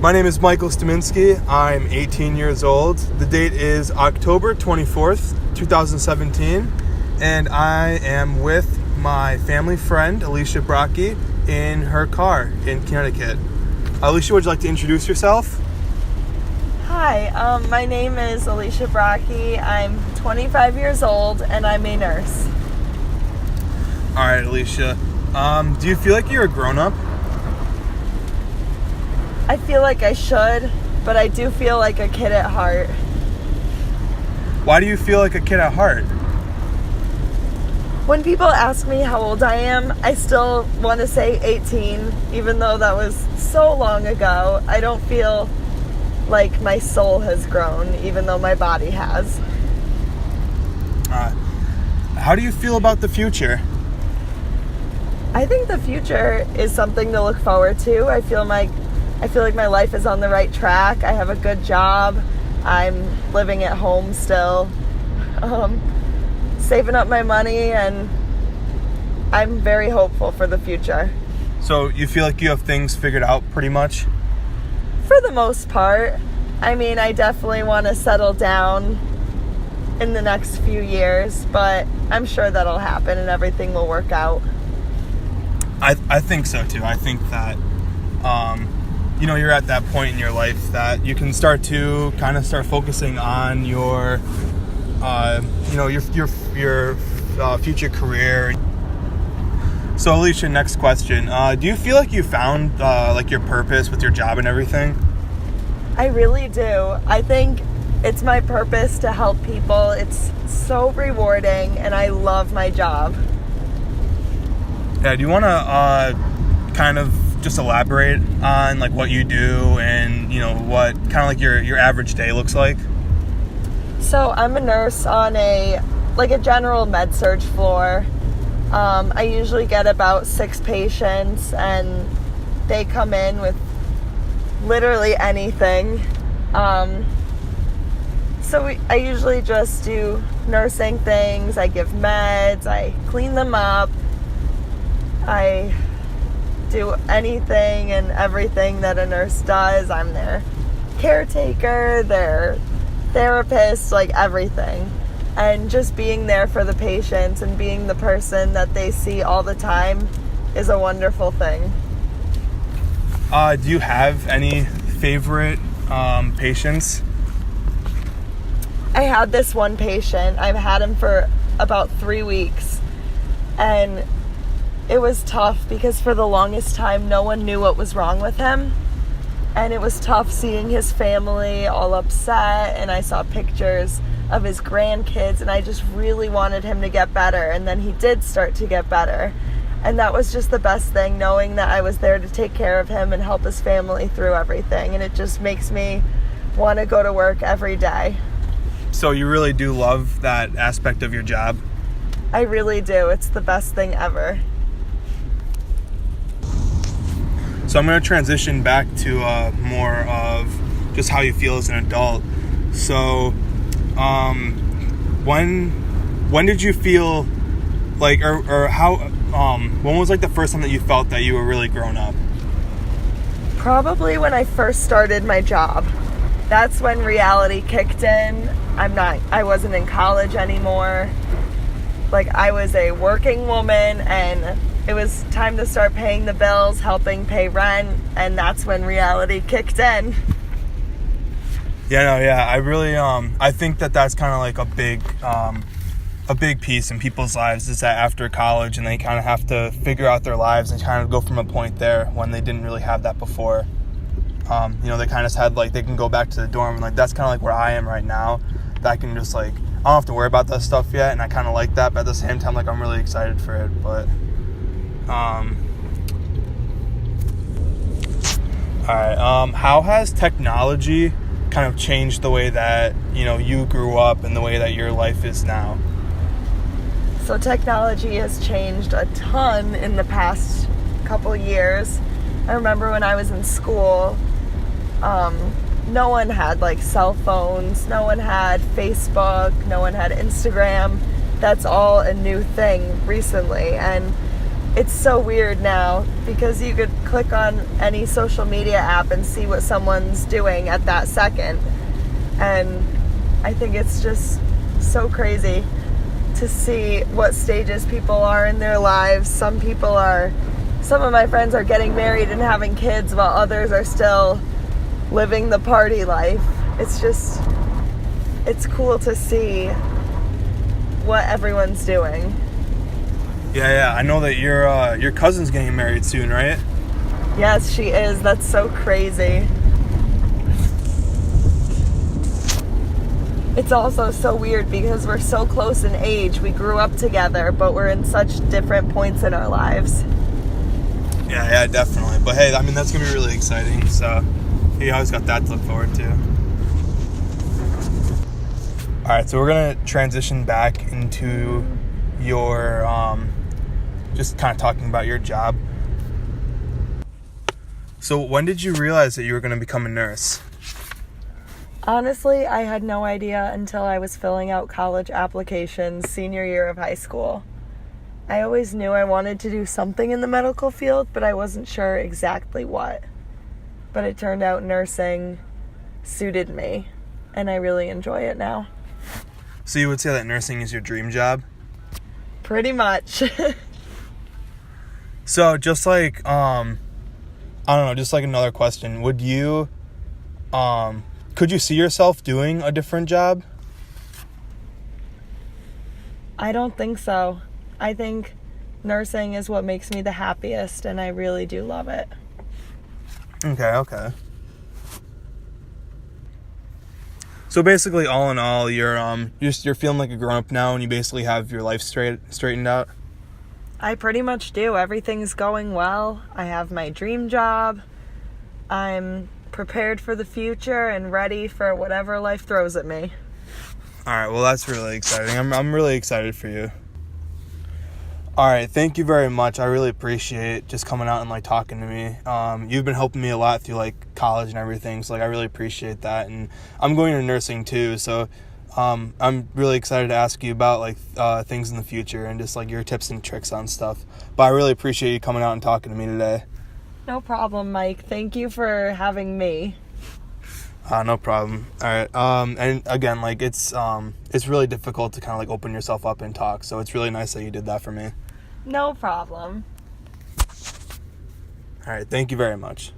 My name is Michael Staminski. I'm 18 years old. The date is October 24th, 2017, and I am with my family friend, Alicia Brocky, in her car in Connecticut. Alicia, would you like to introduce yourself? Hi, my name is Alicia Brocky. I'm 25 years old, and I'm a nurse. All right, Alicia. Do you feel like you're a grown-up? I feel like I should, but I do feel like a kid at heart. Why do you feel like a kid at heart? When people ask me how old I am, I still want to say 18, even though that was so long ago. I don't feel like my soul has grown, even though my body has. How do you feel about the future? I think the future is something to look forward to. I feel like my life is on the right track. I have a good job. I'm living at home still, saving up my money, and I'm very hopeful for the future. So you feel like you have things figured out pretty much? For the most part. I mean, I definitely want to settle down in the next few years, but I'm sure that'll happen and everything will work out. I think so too. I think that, you're at that point in your life that you can start focusing on your future career. So Alicia, next question. Do you feel like you found your purpose with your job and everything? I really do. I think it's my purpose to help people. It's so rewarding, and I love my job. Yeah, do you want to kind of just elaborate on what you do and what kind of your average day looks like? So I'm a nurse on a general med surg floor. I usually get about 6 patients, and they come in with literally anything. I usually just do nursing things. I give meds, I clean them up, I do anything and everything that a nurse does. I'm their caretaker, their therapist, everything. And just being there for the patients and being the person that they see all the time is a wonderful thing. Do you have any favorite patients? I had this one patient. I've had him for about 3 weeks. And it was tough because for the longest time, no one knew what was wrong with him. And it was tough seeing his family all upset. And I saw pictures of his grandkids. And I just really wanted him to get better. And then he did start to get better. And that was just the best thing, knowing that I was there to take care of him and help his family through everything. And it just makes me want to go to work every day. So you really do love that aspect of your job? I really do. It's the best thing ever. So I'm going to transition back to more of just how you feel as an adult. So when did you feel or how when was the first time that you felt that you were really grown up? Probably when I first started my job. That's when reality kicked in. I wasn't in college anymore. I was a working woman, and it was time to start paying the bills, helping pay rent, and that's when reality kicked in. I really I think that's kind of a big piece in people's lives is that after college and they kind of have to figure out their lives and kind of go from a point there when they didn't really have that before. They kind of had they can go back to the dorm, and that's kind of where I am right now. That I can just I don't have to worry about that stuff yet, and I kind of like that, but at the same time I'm really excited for it. But all right, how has technology kind of changed the way that you grew up and the way that your life is now? So technology has changed a ton in the past couple years. I remember when I was in school, no one had cell phones, no one had Facebook, no one had Instagram. That's all a new thing recently. And it's so weird now because you could click on any social media app and see what someone's doing at that second. And I think it's just so crazy to see what stages people are in their lives. Some of my friends are getting married and having kids while others are still living the party life. It's cool to see what everyone's doing. Yeah. I know that your cousin's getting married soon, right? Yes, she is. That's so crazy. It's also so weird because we're so close in age. We grew up together, but we're in such different points in our lives. Yeah, definitely. But hey, I mean, that's going to be really exciting. So you always got that to look forward to. All right, so we're going to transition back into your, just kind of talking about your job. So when did you realize that you were going to become a nurse? Honestly, I had no idea until I was filling out college applications senior year of high school. I always knew I wanted to do something in the medical field, but I wasn't sure exactly what. But it turned out nursing suited me, and I really enjoy it now. So you would say that nursing is your dream job? Pretty much. So just like, I don't know, just like another question. Would you, could you see yourself doing a different job? I don't think so. I think nursing is what makes me the happiest, and I really do love it. Okay. So basically, all in all, you're feeling like a grown-up now, and you basically have your life straightened out? I pretty much do. Everything's going well. I have my dream job. I'm prepared for the future and ready for whatever life throws at me. All right, well, that's really exciting. I'm really excited for you. All right, thank you very much. I really appreciate just coming out and like talking to me. You've been helping me a lot through like college and everything, so like I really appreciate that. And I'm going to nursing too, so I'm really excited to ask you about like things in the future and just like your tips and tricks on stuff. But I really appreciate you coming out and talking to me today. No problem, Mike. Thank you for having me. No problem. All right. And again, like it's really difficult to kind of like open yourself up and talk. So it's really nice that you did that for me. No problem. All right. Thank you very much.